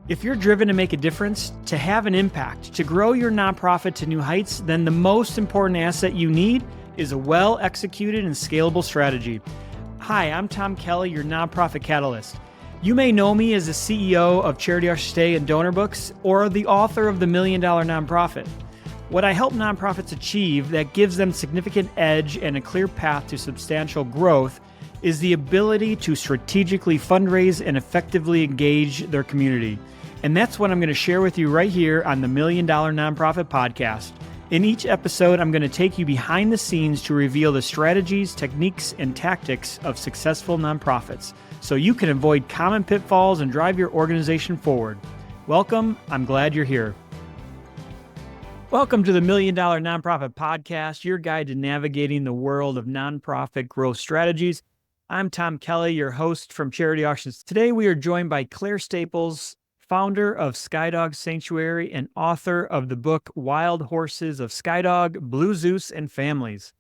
If you're driven to make a difference, to have an impact, to grow your nonprofit to new heights, then the most important asset you need is a well-executed and scalable strategy. Hi, I'm Tom Kelly, your nonprofit catalyst. You may know me as the CEO of Cherished and Donor Books or the author of the $1 Million Nonprofit. What I help nonprofits achieve that gives them significant edge and a clear path to substantial growth is the ability to strategically fundraise and effectively engage their community. And that's what I'm going to share with you right here on the $1 Million Nonprofit Podcast. In each episode, I'm going to take you behind the scenes to reveal the strategies, techniques, and tactics of successful nonprofits so you can avoid common pitfalls and drive your organization forward. Welcome. I'm glad you're here. Welcome to the $1 Million Nonprofit Podcast, your guide to navigating the world of nonprofit growth strategies. I'm Tom Kelly, your host from Charity Auctions. Today, we are joined by Clare Staples, founder of Skydog Sanctuary and author of the book Wild Horses of Skydog, Blue Zeus, and Families.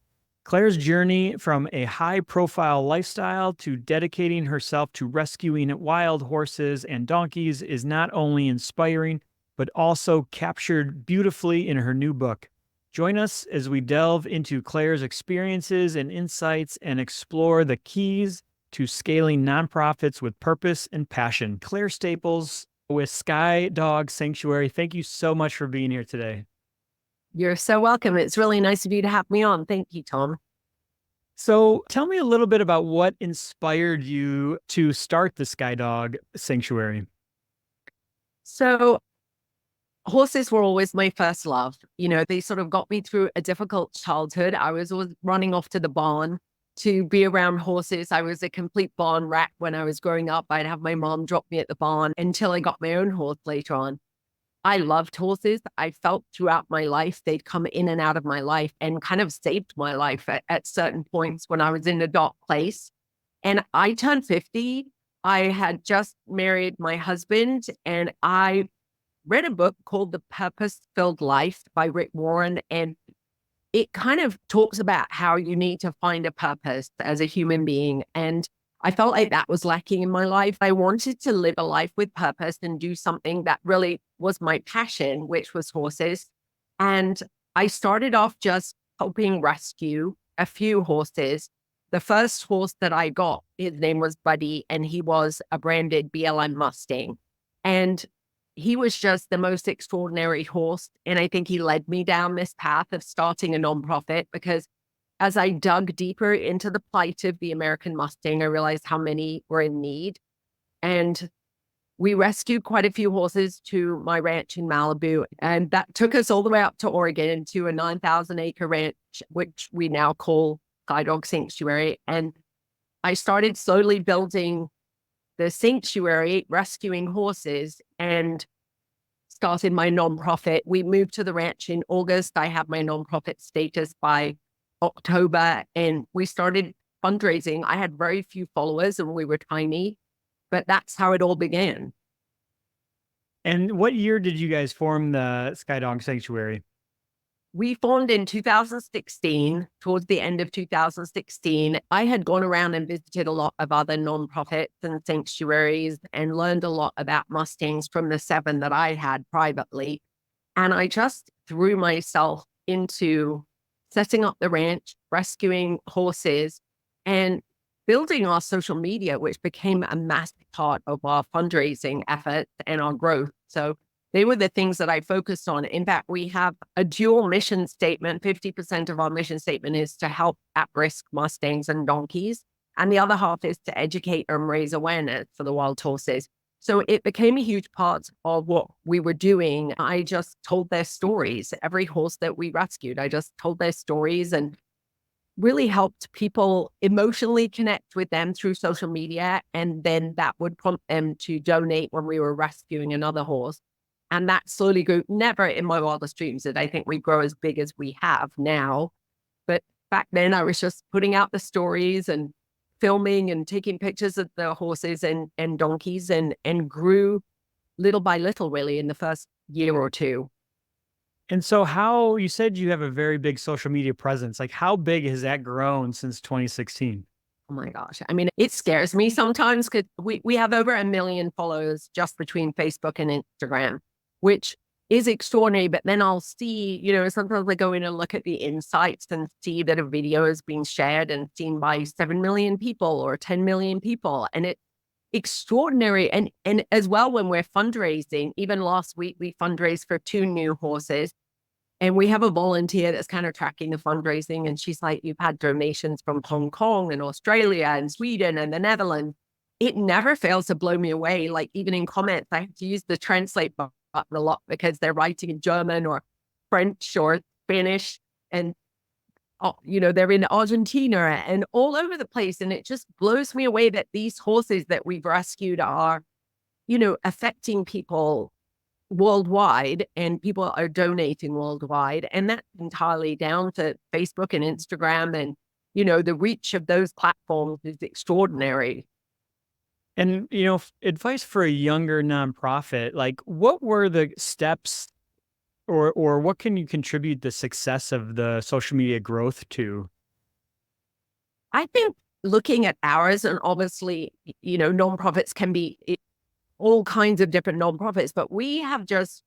Clare's journey from a high-profile lifestyle to dedicating herself to rescuing wild horses and donkeys is not only inspiring, but also captured beautifully in her new book. Join us as we delve into Clare's experiences and insights and explore the keys to scaling nonprofits with purpose and passion. Clare Staples with Skydog Sanctuary, thank you so much for being here today. You're so welcome. It's really nice of you to have me on. Thank you, Tom. So tell me a little bit about what inspired you to start the Skydog Sanctuary. So horses were always my first love. You know, they sort of got me through a difficult childhood. I was always running off to the barn to be around horses. I was a complete barn rat when I was growing up. I'd have my mom drop me at the barn until I got my own horse later on. I loved horses. I felt throughout my life, they'd come in and out of my life and kind of saved my life at certain points when I was in a dark place. And I turned 50. I had just married my husband, and I read a book called The Purpose-Filled Life by Rick Warren. And it kind of talks about how you need to find a purpose as a human being. And I felt like that was lacking in my life. I wanted to live a life with purpose and do something that really was my passion, which was horses. And I started off just helping rescue a few horses. The first horse that I got, his name was Buddy, and he was a branded BLM Mustang. And he was just the most extraordinary horse. And I think he led me down this path of starting a nonprofit, because as I dug deeper into the plight of the American Mustang, I realized how many were in need. And we rescued quite a few horses to my ranch in Malibu. And that took us all the way up to Oregon to a 9,000 acre ranch, which we now call Skydog Sanctuary. And I started slowly building the sanctuary, rescuing horses, and started my nonprofit. We moved to the ranch in August. I had my nonprofit status by October, and we started fundraising. I had very few followers and we were tiny, but that's how it all began. And what year did you guys form the Skydog Sanctuary? We formed in 2016, towards the end of 2016. I had gone around and visited a lot of other nonprofits and sanctuaries and learned a lot about Mustangs from the 7 that I had privately. And I just threw myself into setting up the ranch, rescuing horses, and building our social media, which became a massive part of our fundraising efforts and our growth. So they were the things that I focused on. In fact, we have a dual mission statement. 50% of our mission statement is to help at-risk Mustangs and donkeys, and the other half is to educate and raise awareness for the wild horses. So it became a huge part of what we were doing. I just told their stories. Every horse that we rescued, I just told their stories and really helped people emotionally connect with them through social media. And then that would prompt them to donate when we were rescuing another horse. And that slowly grew. Never in my wildest dreams did I think we'd grow as big as we have now. But back then I was just putting out the stories and filming and taking pictures of the horses and donkeys, and grew little by little, really, in the first year or two. And so how, you said you have a very big social media presence. Like, how big has that grown since 2016? Oh my gosh. I mean, it scares me sometimes because we have over 1 million followers just between Facebook and Instagram, which is extraordinary. But then I'll see, sometimes I go in and look at the insights and see that a video is being shared and seen by 7 million people or 10 million people. And it's extraordinary. And as well, when we're fundraising, even last week, we fundraised for 2 new horses. And we have a volunteer that's kind of tracking the fundraising. And she's like, you've had donations from Hong Kong and Australia and Sweden and the Netherlands. It never fails to blow me away. Like even in comments, I have to use the translate button a lot because they're writing in German or French or Spanish. And, they're in Argentina and all over the place. And it just blows me away that these horses that we've rescued are, affecting people worldwide, and people are donating worldwide. And that's entirely down to Facebook and Instagram. And, the reach of those platforms is extraordinary. And, advice for a younger nonprofit, like what were the steps or what can you contribute the success of the social media growth to? I think looking at ours, and obviously, nonprofits can be all kinds of different nonprofits, but we have just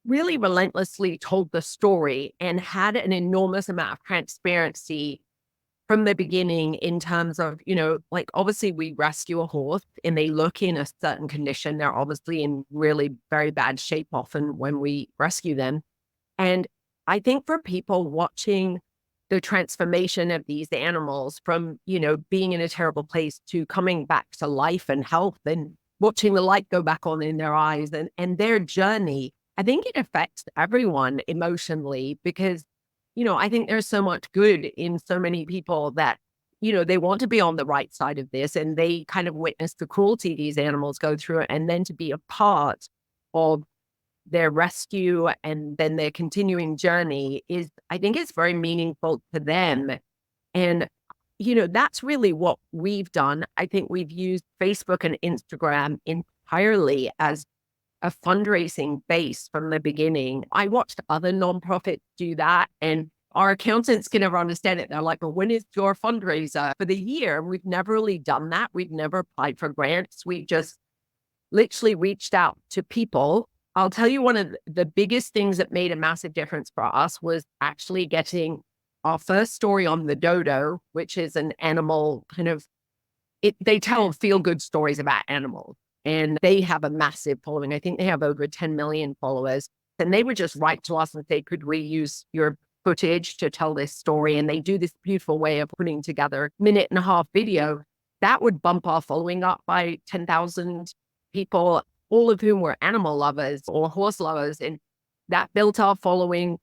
really relentlessly told the story and had an enormous amount of transparency from the beginning in terms of, like obviously we rescue a horse and they look in a certain condition. They're obviously in really very bad shape often when we rescue them. And I think for people watching the transformation of these animals from, being in a terrible place to coming back to life and health and watching the light go back on in their eyes and their journey, I think it affects everyone emotionally because, I think there's so much good in so many people that, they want to be on the right side of this and they kind of witness the cruelty these animals go through. And then to be a part of their rescue and then their continuing journey is, I think it's very meaningful to them. And, that's really what we've done. I think we've used Facebook and Instagram entirely as a fundraising base from the beginning. I watched other nonprofits do that, and our accountants can never understand it. They're like, well, when is your fundraiser for the year? And we've never really done that. We've never applied for grants. We just literally reached out to people. I'll tell you, one of the biggest things that made a massive difference for us was actually getting our first story on the dodo, which is an animal they tell feel-good stories about animals. And they have a massive following. I think they have over 10 million followers. And they would just write to us and say, could we use your footage to tell this story? And they do this beautiful way of putting together a 1.5-minute video. That would bump our following up by 10,000 people, all of whom were animal lovers or horse lovers. And that built our following.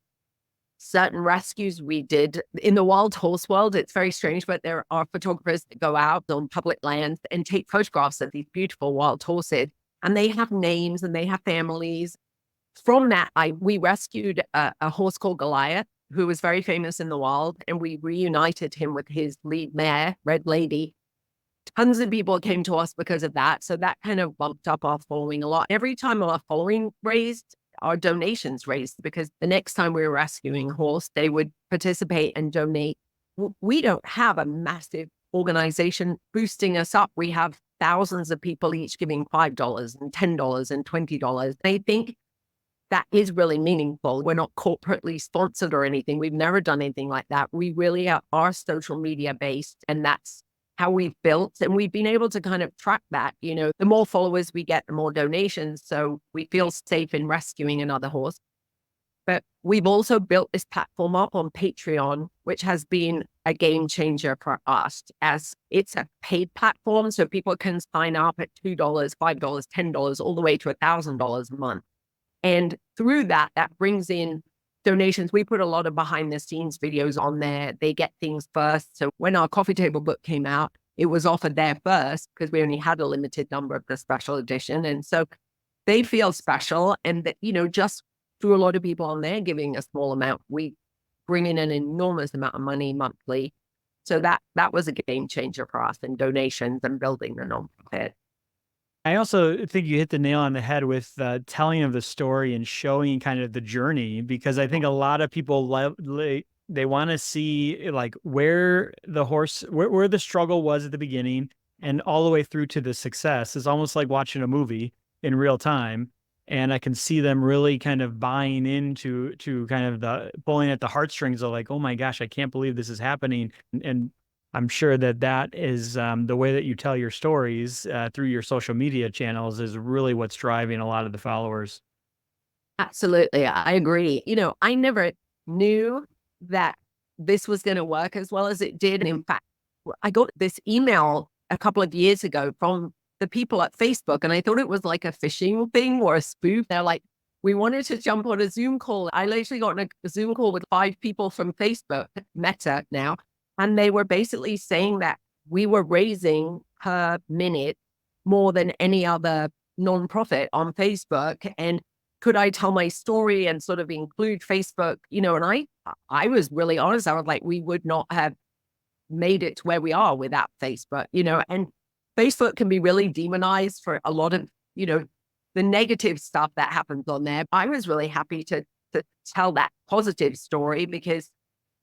Certain rescues we did in the wild horse world, it's very strange, but there are photographers that go out on public lands and take photographs of these beautiful wild horses, and they have names and they have families. From that, we rescued a horse called Goliath, who was very famous in the wild, and we reunited him with his lead mare, Red Lady. Tons of people came to us because of that. So that kind of bumped up our following a lot. Every time our following raised, our donations raised, because the next time we were rescuing a horse, they would participate and donate. We don't have a massive organization boosting us up. We have thousands of people each giving $5 and $10 and $20. I think that is really meaningful. We're not corporately sponsored or anything. We've never done anything like that. We really are social media based, and that's how we've built. And we've been able to kind of track that. The more followers we get, the more donations. So we feel safe in rescuing another horse. But we've also built this platform up on Patreon, which has been a game changer for us, as it's a paid platform. So people can sign up at $2, $5, $10, all the way to $1,000 a month. And through that brings in donations. We put a lot of behind the scenes videos on there. They get things first. So when our coffee table book came out, it was offered there first because we only had a limited number of the special edition. And so they feel special. And that, just through a lot of people on there giving a small amount, we bring in an enormous amount of money monthly. So that was a game changer for us in donations and building the nonprofit. I also think you hit the nail on the head with telling of the story and showing kind of the journey, because I think a lot of people They want to see like where the horse, where the struggle was at the beginning and all the way through to the success. Is almost like watching a movie in real time. And I can see them really kind of buying into kind of the pulling at the heartstrings of like, oh my gosh, I can't believe this is happening. And I'm sure that that is the way that you tell your stories through your social media channels is really what's driving a lot of the followers. Absolutely. I agree. I never knew that this was going to work as well as it did. And in fact, I got this email a couple of years ago from the people at Facebook, and I thought it was like a phishing thing or a spoof. They're like, we wanted to jump on a Zoom call. I literally got on a Zoom call with 5 people from Facebook, Meta now, and they were basically saying that we were raising per minute more than any other nonprofit on Facebook. And could I tell my story and sort of include Facebook? And I was really honest. I was like, we would not have made it to where we are without Facebook, and Facebook can be really demonized for a lot of, the negative stuff that happens on there. I was really happy to tell that positive story because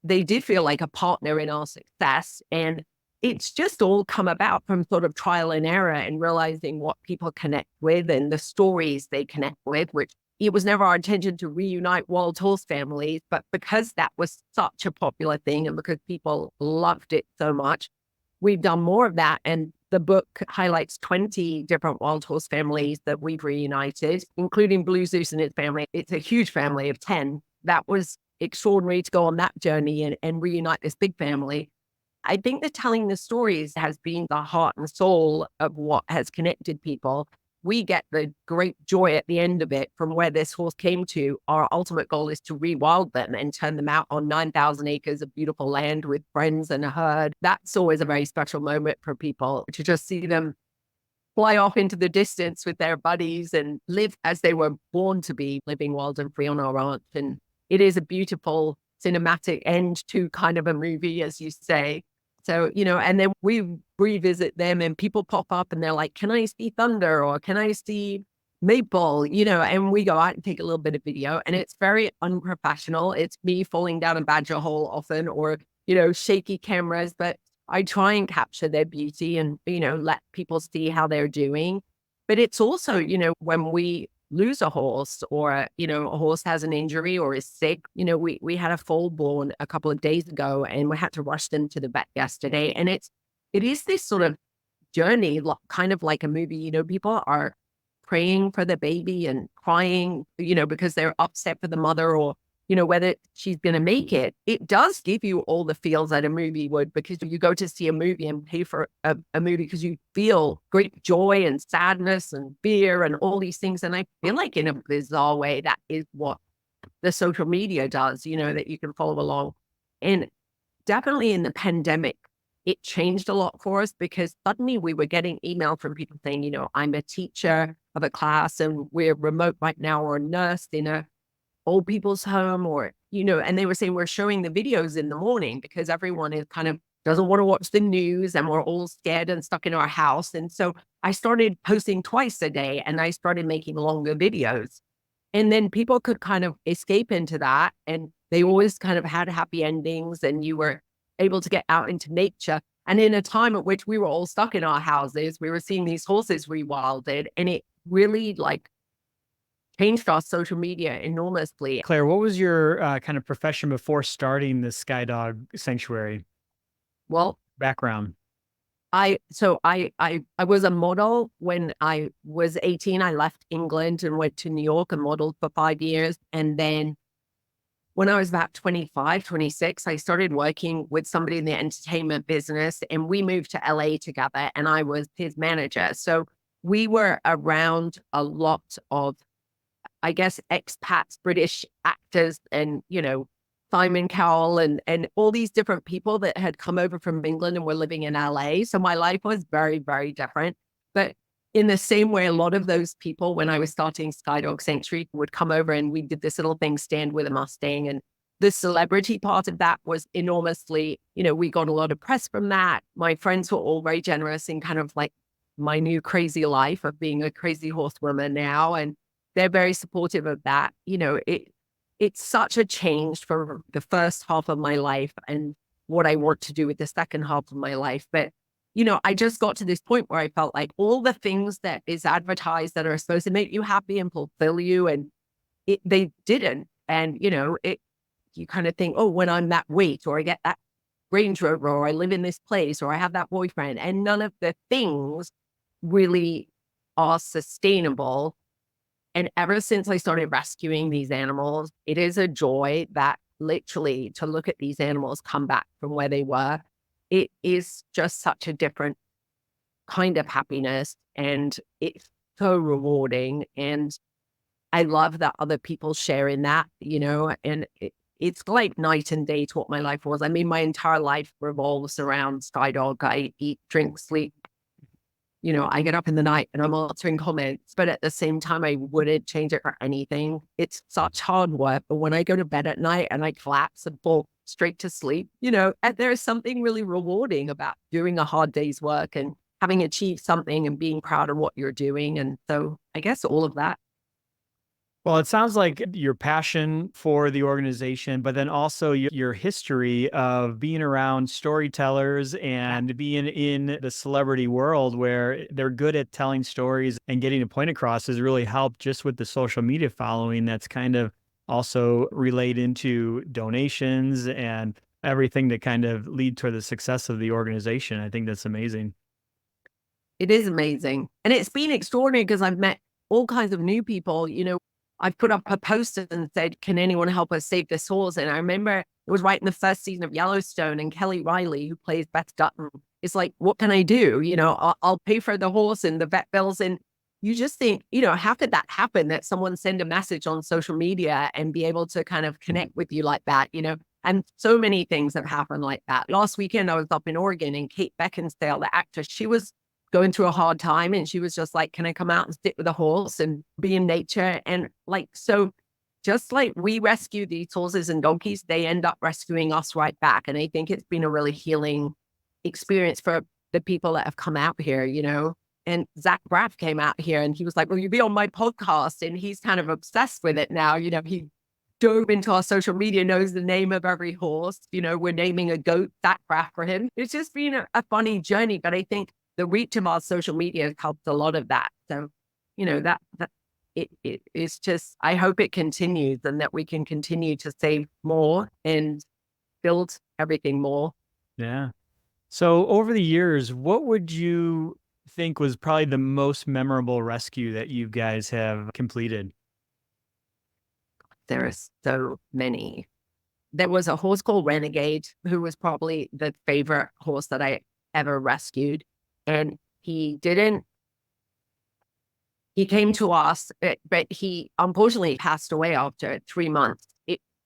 they did feel like a partner in our success. And it's just all come about from sort of trial and error and realizing what people connect with and the stories they connect with, which it was never our intention to reunite wild horse families, but because that was such a popular thing and because people loved it so much, we've done more of that. And the book highlights 20 different wild horse families that we've reunited, including Blue Zeus and his family. It's a huge family of 10. That was extraordinary to go on that journey and reunite this big family. I think that telling the stories has been the heart and soul of what has connected people. We get the great joy at the end of it from where this horse came to. Our ultimate goal is to rewild them and turn them out on 9,000 acres of beautiful land with friends and a herd. That's always a very special moment for people to just see them fly off into the distance with their buddies and live as they were born to be, living wild and free on our ranch. And it is a beautiful cinematic end to kind of a movie, as you say. So, and then we revisit them and people pop up and they're like, can I see Thunder or can I see Maple? And we go out and take a little bit of video and it's very unprofessional. It's me falling down a badger hole often or, shaky cameras, but I try and capture their beauty and, let people see how they're doing. But it's also, when we lose a horse or, a horse has an injury or is sick. We had a foal born a couple of days ago and we had to rush them to the vet yesterday. And it is this sort of journey, kind of like a movie, people are praying for the baby and crying, because they're upset for the mother or, whether she's going to make it. It does give you all the feels that a movie would, because you go to see a movie and pay for a movie because you feel great joy and sadness and fear and all these things. And I feel like in a bizarre way, that is what the social media does, that you can follow along. And definitely in the pandemic, it changed a lot for us because suddenly we were getting email from people saying, I'm a teacher of a class and we're remote right now or a nurse in a old people's home or, and they were saying we're showing the videos in the morning because everyone is kind of doesn't want to watch the news and we're all scared and stuck in our house. And so I started posting twice a day and I started making longer videos. And then people could kind of escape into that. And they always kind of had happy endings and you were able to get out into nature. And in a time at which we were all stuck in our houses, we were seeing these horses rewilded and it really changed our social media enormously. Claire, what was your kind of profession before starting the Skydog Sanctuary? Well, Background. I was a model when I was 18. I left England and went to New York and modeled for 5 years. And then when I was about 25, 26, I started working with somebody in the entertainment business and we moved to LA together and I was his manager. So we were around a lot of, I guess, expats, British actors and, Simon Cowell and all these different people that had come over from England and were living in LA. So my life was very, very different. But in the same way, a lot of those people, when I was starting Skydog Sanctuary, would come over and we did this little thing, Stand with a Mustang. And the celebrity part of that was enormously, we got a lot of press from that. My friends were all very generous in kind of like my new crazy life of being a crazy horsewoman now. And they're very supportive of that. it's such a change from the first half of my life and what I want to do with the second half of my life. But, I just got to this point where I felt like all the things that is advertised that are supposed to make you happy and fulfill you, and they didn't. And, you kind of think, oh, when I'm that weight, or I get that Range Rover, or I live in this place, or I have that boyfriend, and none of the things really are sustainable. And ever since I started rescuing these animals, it is a joy that literally to look at these animals come back from where they were. It is just such a different kind of happiness, and it's so rewarding. And I love that other people share in that, and it's like night and day to what my life was. I mean, my entire life revolves around Skydog. I eat, drink, sleep. I get up in the night and I'm answering comments, but at the same time, I wouldn't change it for anything. It's such hard work. But when I go to bed at night and I collapse and fall straight to sleep, and there's something really rewarding about doing a hard day's work and having achieved something and being proud of what you're doing. And so I guess all of that. Well, it sounds like your passion for the organization, but then also your history of being around storytellers and being in the celebrity world where they're good at telling stories and getting a point across has really helped just with the social media following that's kind of also relate into donations and everything that kind of lead to the success of the organization. I think that's amazing. It is amazing. And it's been extraordinary because I've met all kinds of new people. I've put up a poster and said, can anyone help us save this horse? And I remember it was right in the first season of Yellowstone, and Kelly Riley, who plays Beth Dutton, is like, what can I do? I'll pay for the horse and the vet bills. And you just think, how could that happen, that someone send a message on social media and be able to kind of connect with you like that, And so many things have happened like that. Last weekend, I was up in Oregon, and Kate Beckinsale, the actress, she was going through a hard time, and she was just like, can I come out and sit with a horse and be in nature? And so just like we rescue these horses and donkeys, they end up rescuing us right back. And I think it's been a really healing experience for the people that have come out here, And Zach Braff came out here and he was like, will you be on my podcast? And he's kind of obsessed with it now. He dove into our social media, knows the name of every horse. We're naming a goat Zach Braff for him. It's just been a funny journey, but I think the reach of our social media has helped a lot of that. So, that it is just, I hope it continues and that we can continue to save more and build everything more. Yeah. So over the years, what would you think was probably the most memorable rescue that you guys have completed? There are so many. There was a horse called Renegade, who was probably the favorite horse that I ever rescued. And he came to us, but he unfortunately passed away after 3 months.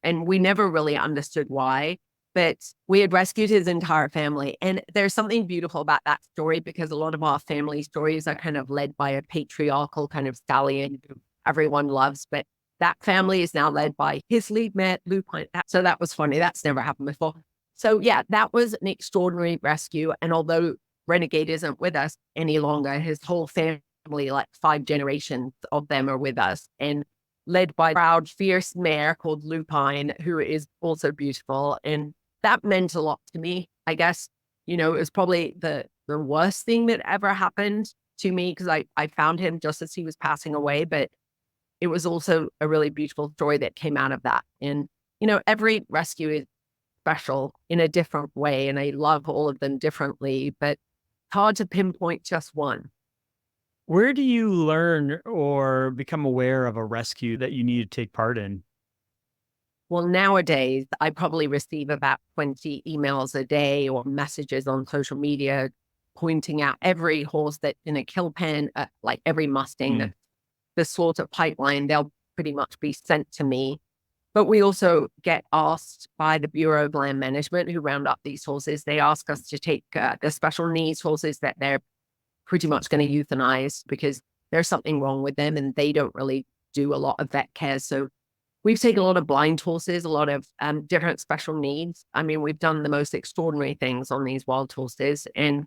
And we never really understood why, but we had rescued his entire family. And there's something beautiful about that story, because a lot of our family stories are kind of led by a patriarchal kind of stallion who everyone loves. But that family is now led by his lead mare, Lupine. So that was funny. That's never happened before. So yeah, that was an extraordinary rescue. And although Renegade isn't with us any longer, his whole family, like 5 generations of them, are with us, and led by a proud, fierce mare called Lupine, who is also beautiful. And that meant a lot to me. I guess, it was probably the worst thing that ever happened to me, because I found him just as he was passing away. But it was also a really beautiful story that came out of that. And, every rescue is special in a different way, and I love all of them differently, but hard to pinpoint just one. Where do you learn or become aware of a rescue that you need to take part in? Well, nowadays, I probably receive about 20 emails a day or messages on social media pointing out every horse that's in a kill pen, like every Mustang, Mm. the slaughter pipeline, they'll pretty much be sent to me. But we also get asked by the Bureau of Land Management, who round up these horses. They ask us to take the special needs horses that they're pretty much going to euthanize because there's something wrong with them and they don't really do a lot of vet care. So we've taken a lot of blind horses, a lot of different special needs. I mean, we've done the most extraordinary things on these wild horses. And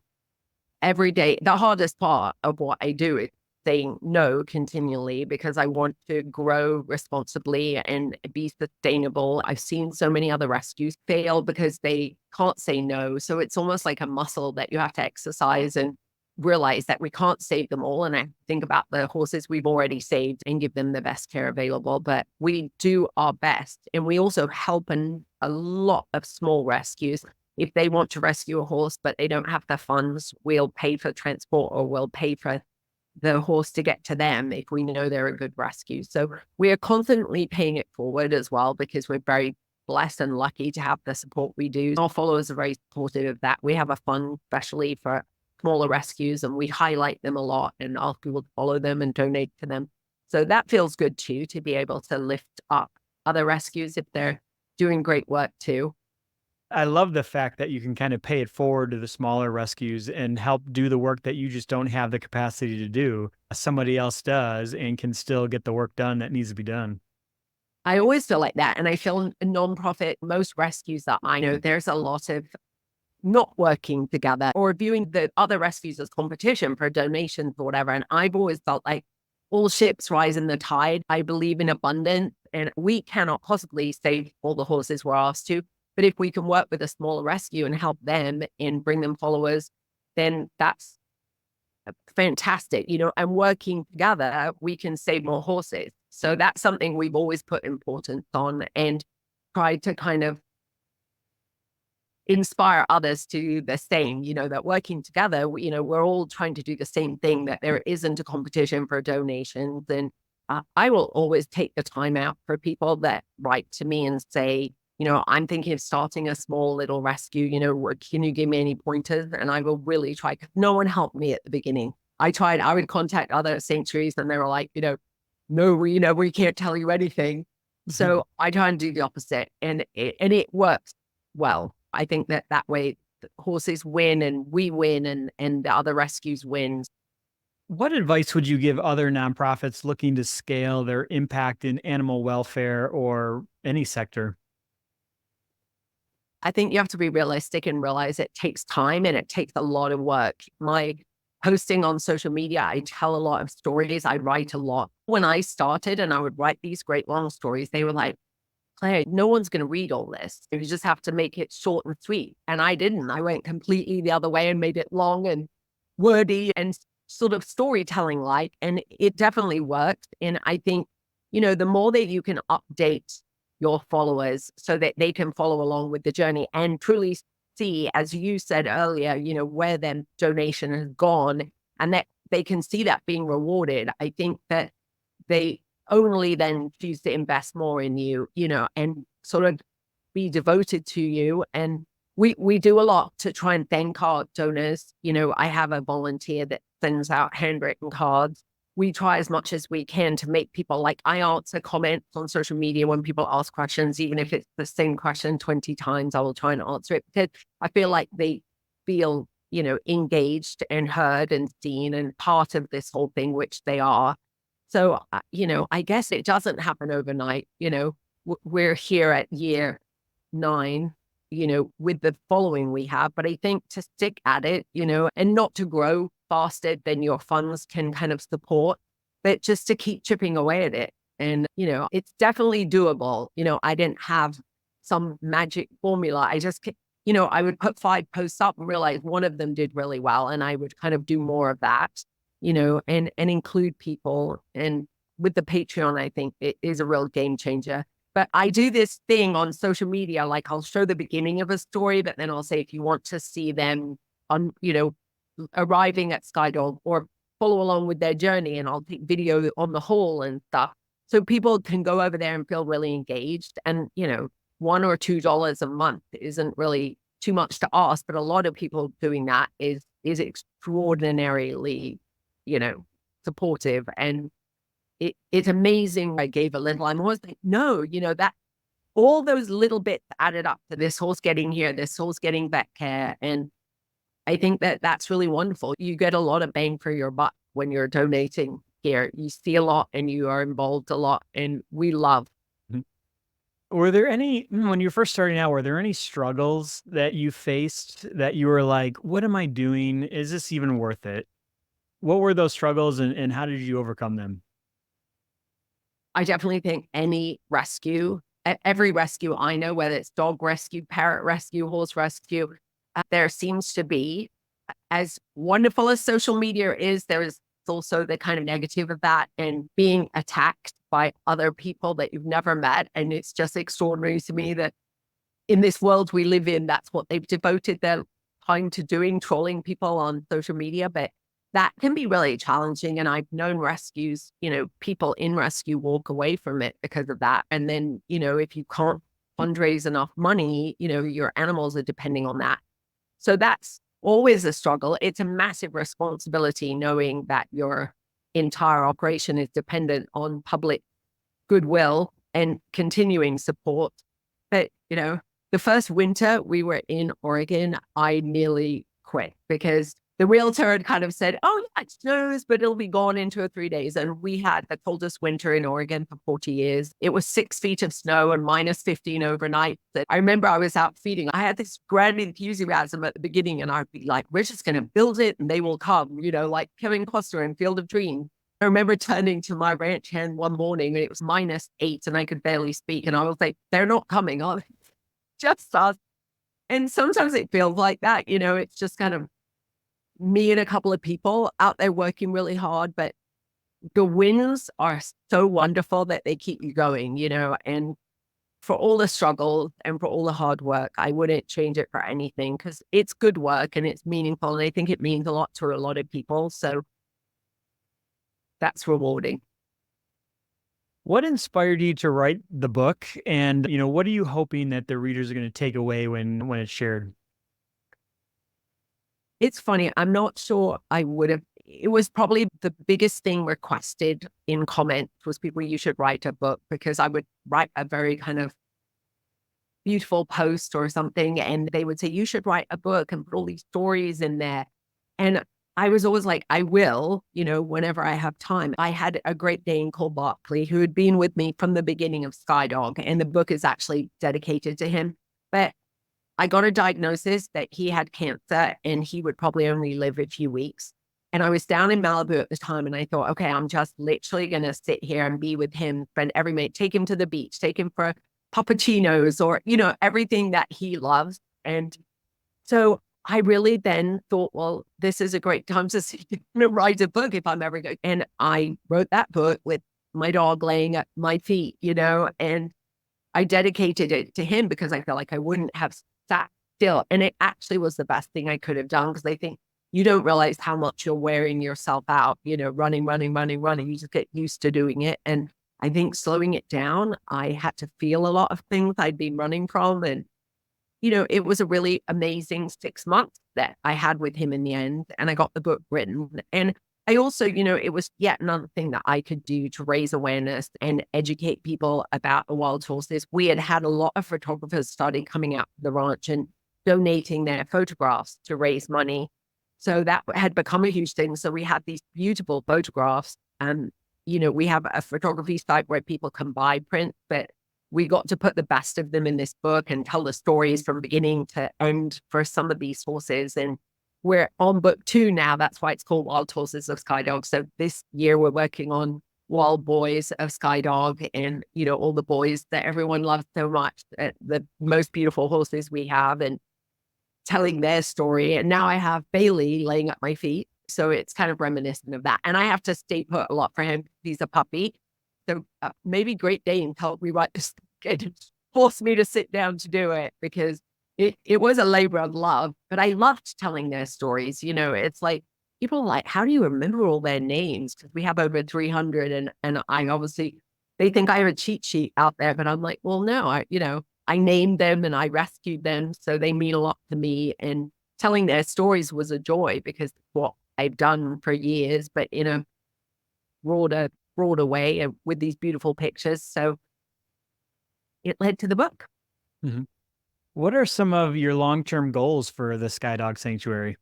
every day, the hardest part of what I do is saying no continually because I want to grow responsibly and be sustainable. I've seen so many other rescues fail because they can't say no. So it's almost like a muscle that you have to exercise and realize that we can't save them all. And I think about the horses we've already saved and give them the best care available, but we do our best. And we also help in a lot of small rescues. If they want to rescue a horse, but they don't have the funds, we'll pay for transport or we'll pay for the horse to get to them if we know they're a good rescue. So we are constantly paying it forward as well because we're very blessed and lucky to have the support we do. Our followers are very supportive of that. We have a fund especially for smaller rescues and we highlight them a lot and ask people to follow them and donate to them. So that feels good too, to be able to lift up other rescues if they're doing great work too. I love the fact that you can kind of pay it forward to the smaller rescues and help do the work that you just don't have the capacity to do. Somebody else does and can still get the work done that needs to be done. I always feel like that. And I feel a nonprofit, most rescues that I know, there's a lot of not working together or viewing the other rescues as competition for donations or whatever. And I've always felt like all ships rise in the tide. I believe in abundance and we cannot possibly save all the horses we're asked to. But if we can work with a smaller rescue and help them and bring them followers, then that's fantastic, and working together, we can save more horses. So that's something we've always put importance on and tried to kind of inspire others to do the same, that working together, we're all trying to do the same thing, that there isn't a competition for donations. And I will always take the time out for people that write to me and say, I'm thinking of starting a small little rescue, can you give me any pointers? And I will really try, because no one helped me at the beginning. I would contact other sanctuaries and they were like, no, we can't tell you anything. So I try and do the opposite and it works well. I think that way the horses win and we win and the other rescues win. What advice would you give other nonprofits looking to scale their impact in animal welfare or any sector? I think you have to be realistic and realize it takes time and it takes a lot of work. My posting on social media, I tell a lot of stories. I write a lot. When I started and I would write these great long stories, they were like, Claire, no one's going to read all this. You just have to make it short and sweet. And I didn't. I went completely the other way and made it long and wordy and sort of storytelling like. And it definitely worked. And I think, the more that you can update your followers so that they can follow along with the journey and truly see, as you said earlier, where their donation has gone and that they can see that being rewarded. I think that they only then choose to invest more in you, and sort of be devoted to you. And we do a lot to try and thank our donors. I have a volunteer that sends out handwritten cards. We try as much as we can to make people, like, I answer comments on social media when people ask questions, even if it's the same question 20 times, I will try and answer it because I feel like they feel, engaged and heard and seen and part of this whole thing, which they are. So, I guess it doesn't happen overnight. We're here at year 9, with the following we have, but I think to stick at it, and not to grow faster than your funds can kind of support, but just to keep chipping away at it. And, it's definitely doable. I didn't have some magic formula. I just, I would put 5 posts up and realize one of them did really well. And I would kind of do more of that, and include people. And with the Patreon, I think it is a real game changer. But I do this thing on social media, like I'll show the beginning of a story, but then I'll say, if you want to see them on, arriving at Skydog or follow along with their journey, and I'll take video on the whole and stuff. So people can go over there and feel really engaged. And, $1 or $2 a month isn't really too much to ask, but a lot of people doing that is extraordinarily, supportive. And it's amazing. I gave a little, I'm always like, no, that all those little bits added up to this horse getting here, this horse getting vet care. And I think that that's really wonderful. You get a lot of bang for your buck when you're donating here. You see a lot and you are involved a lot, and we love. Were there any, when you were first starting out, were there any struggles that you faced that you were like, what am I doing? Is this even worth it? What were those struggles and how did you overcome them? I definitely think any rescue, every rescue I know, whether it's dog rescue, parrot rescue, horse rescue, there seems to be, as wonderful as social media is, there is also the kind of negative of that and being attacked by other people that you've never met. And it's just extraordinary to me that in this world we live in, that's what they've devoted their time to doing, trolling people on social media. But that can be really challenging. And I've known rescues, people in rescue walk away from it because of that. And then, if you can't fundraise enough money, your animals are depending on that. So that's always a struggle. It's a massive responsibility knowing that your entire operation is dependent on public goodwill and continuing support. But, the first winter we were in Oregon, I nearly quit because the realtor had kind of said, oh, yeah, it snows, but it'll be gone in 2 or 3 days. And we had the coldest winter in Oregon for 40 years. It was 6 feet of snow and -15 overnight. I remember I was out feeding. I had this grand enthusiasm at the beginning and I'd be like, we're just going to build it and they will come, like Kevin Costner in Field of Dreams. I remember turning to my ranch hand one morning and it was -8 and I could barely speak. And I was like, they're not coming, are they? Just us. And sometimes it feels like that, it's just kind of me and a couple of people out there working really hard, but the wins are so wonderful that they keep you going, and for all the struggle and for all the hard work, I wouldn't change it for anything because it's good work and it's meaningful. And I think it means a lot to a lot of people. So that's rewarding. What inspired you to write the book? And, what are you hoping that the readers are going to take away when it's shared? It's funny. I'm not sure I would have. It was probably the biggest thing requested in comments was people, you should write a book, because I would write a very kind of beautiful post or something. And they would say, you should write a book and put all these stories in there. And I was always like, I will, whenever I have time. I had a Great Dane called Barkley who had been with me from the beginning of Skydog, and the book is actually dedicated to him. But I got a diagnosis that he had cancer and he would probably only live a few weeks. And I was down in Malibu at the time and I thought, okay, I'm just literally going to sit here and be with him, spend every minute, take him to the beach, take him for puppuccinos or, everything that he loves. And so I really then thought, well, this is a great time to write a book if I'm ever going. And I wrote that book with my dog laying at my feet, and I dedicated it to him because I felt like I wouldn't have sat still. And it actually was the best thing I could have done, because I think you don't realize how much you're wearing yourself out, running. You just get used to doing it. And I think slowing it down, I had to feel a lot of things I'd been running from. And, it was a really amazing 6 months that I had with him in the end. And I got the book written. And I also, it was yet another thing that I could do to raise awareness and educate people about the wild horses. We had a lot of photographers started coming out to the ranch and donating their photographs to raise money. So that had become a huge thing. So we had these beautiful photographs. And, we have a photography site where people can buy prints, but we got to put the best of them in this book and tell the stories from beginning to end for some of these horses. And we're on book 2 now. That's why it's called Wild Horses of Skydog. So this year we're working on Wild Boys of Skydog and, all the boys that everyone loves so much, the most beautiful horses we have, and telling their story. And now I have Bailey laying at my feet. So it's kind of reminiscent of that. And I have to stay put a lot for him. He's a puppy. So maybe Great Dane helped me write this and forced me to sit down to do it, because it was a labor of love, but I loved telling their stories. It's like people are like, how do you remember all their names? Because we have over 300 and I obviously, they think I have a cheat sheet out there, but I'm like, well, no, I named them and I rescued them. So they mean a lot to me, and telling their stories was a joy because what I've done for years, but in a broader way and with these beautiful pictures. So it led to the book. Mm-hmm. What are some of your long-term goals for the Skydog Sanctuary?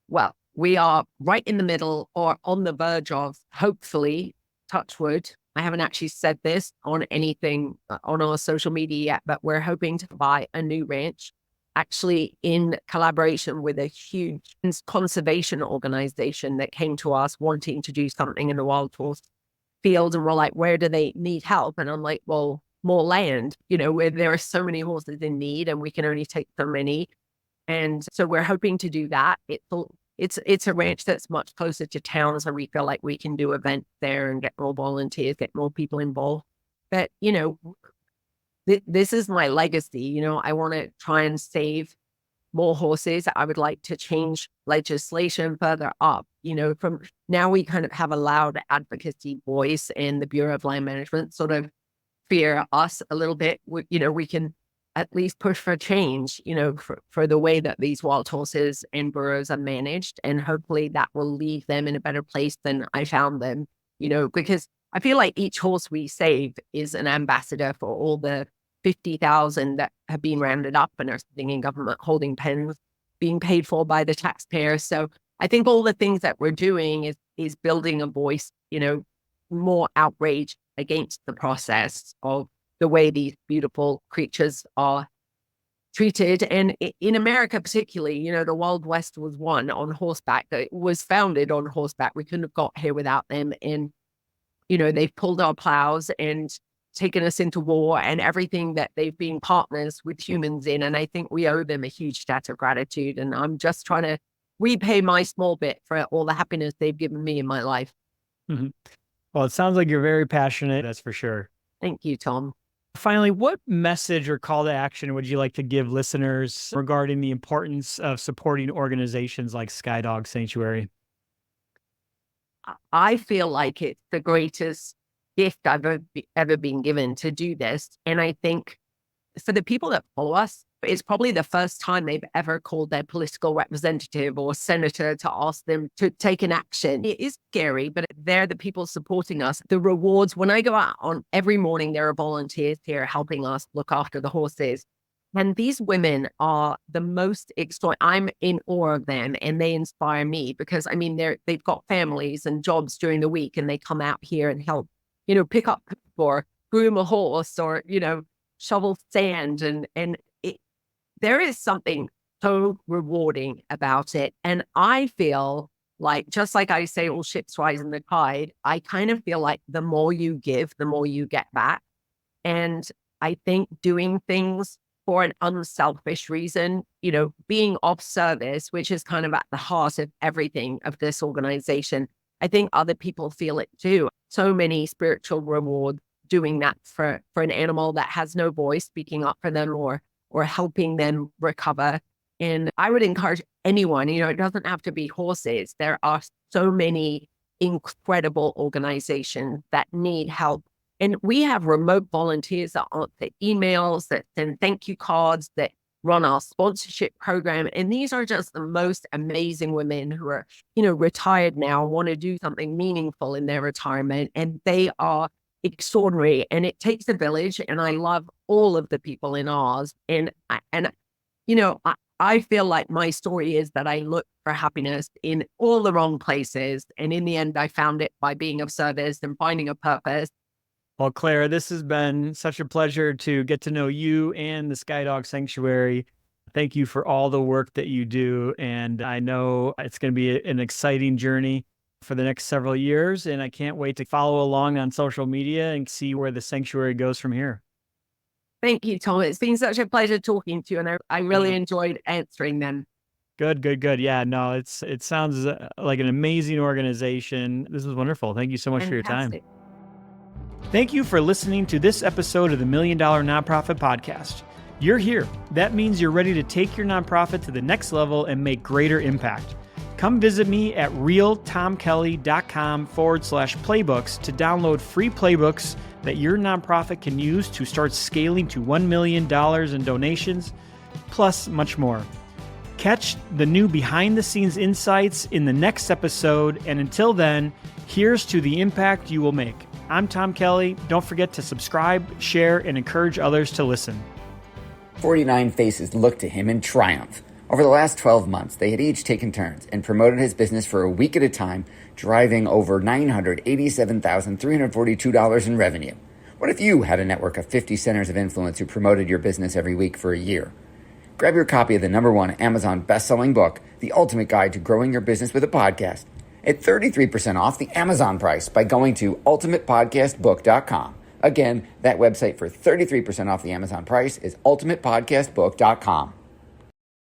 Well, we are right in the middle or on the verge of, hopefully, touch wood. I haven't actually said this on anything on our social media yet, but we're hoping to buy a new ranch. actually in collaboration with a huge conservation organization that came to us wanting to do something in the wild horse field. And we're like, where do they need help? And I'm like, well, more land, where there are so many horses in need and we can only take so many. And so we're hoping to do that. It's a ranch that's much closer to town. So we feel like we can do events there and get more volunteers, get more people involved. But, this is my legacy. I want to try and save more horses. I would like to change legislation further up. From now we kind of have a loud advocacy voice, and the Bureau of Land Management sort of fear us a little bit. We can at least push for change, for the way that these wild horses and burros are managed. And hopefully that will leave them in a better place than I found them, because I feel like each horse we save is an ambassador for all the 50,000 that have been rounded up and are sitting in government holding pens, being paid for by the taxpayer. So I think all the things that we're doing is building a voice, more outrage against the process of the way these beautiful creatures are treated. And in America, particularly, the Wild West was won on horseback. It was founded on horseback. We couldn't have got here without them. And, they've pulled our plows and taken us into war and everything that they've been partners with humans in. And I think we owe them a huge debt of gratitude. And I'm just trying to repay my small bit for all the happiness they've given me in my life. Mm-hmm. Well, it sounds like you're very passionate. That's for sure. Thank you, Tom. Finally, what message or call to action would you like to give listeners regarding the importance of supporting organizations like Skydog Sanctuary? I feel like it's the greatest gift I've ever been given to do this. And I think for the people that follow us, it's probably the first time they've ever called their political representative or senator to ask them to take an action. It is scary, but they're the people supporting us. The rewards, when I go out on every morning, there are volunteers here helping us look after the horses. And these women are the most extraordinary. I'm in awe of them, and they inspire me because, they've got families and jobs during the week, and they come out here and help, pick up or groom a horse or, shovel sand. And there is something so rewarding about it. And I feel like, just like I say, all ships rise in the tide, I kind of feel like the more you give, the more you get back. And I think doing things for an unselfish reason, being of service, which is kind of at the heart of everything of this organization, I think other people feel it too. So many spiritual rewards doing that for an animal that has no voice, speaking up for them or helping them recover. And I would encourage anyone, it doesn't have to be horses. There are so many incredible organizations that need help. And we have remote volunteers that answer emails, that send thank you cards, that run our sponsorship program. And these are just the most amazing women who are, retired now, want to do something meaningful in their retirement. And they are extraordinary. And it takes a village. And I love all of the people in ours. And I feel like my story is that I look for happiness in all the wrong places. And in the end, I found it by being of service and finding a purpose. Well, Claire, this has been such a pleasure to get to know you and the Skydog Sanctuary. Thank you for all the work that you do. And I know it's going to be an exciting journey for the next several years. And I can't wait to follow along on social media and see where the sanctuary goes from here. Thank you, Tom. It's been such a pleasure talking to you. And I really enjoyed answering them. Good. Yeah, no, it sounds like an amazing organization. This was wonderful. Thank you so much for your time. Thank you for listening to this episode of the $1 Million Nonprofit Podcast. You're here. That means you're ready to take your nonprofit to the next level and make greater impact. Come visit me at realtomkelly.com/playbooks to download free playbooks that your nonprofit can use to start scaling to $1 million in donations, plus much more. Catch the new behind-the-scenes insights in the next episode, and until then, here's to the impact you will make. I'm Tom Kelly. Don't forget to subscribe, share, and encourage others to listen. 49 faces looked to him in triumph. Over the last 12 months, they had each taken turns and promoted his business for a week at a time, driving over $987,342 in revenue. What if you had a network of 50 centers of influence who promoted your business every week for a year? Grab your copy of the #1 Amazon best-selling book, The Ultimate Guide to Growing Your Business with a Podcast, at 33% off the Amazon price by going to ultimatepodcastbook.com. Again, that website for 33% off the Amazon price is ultimatepodcastbook.com.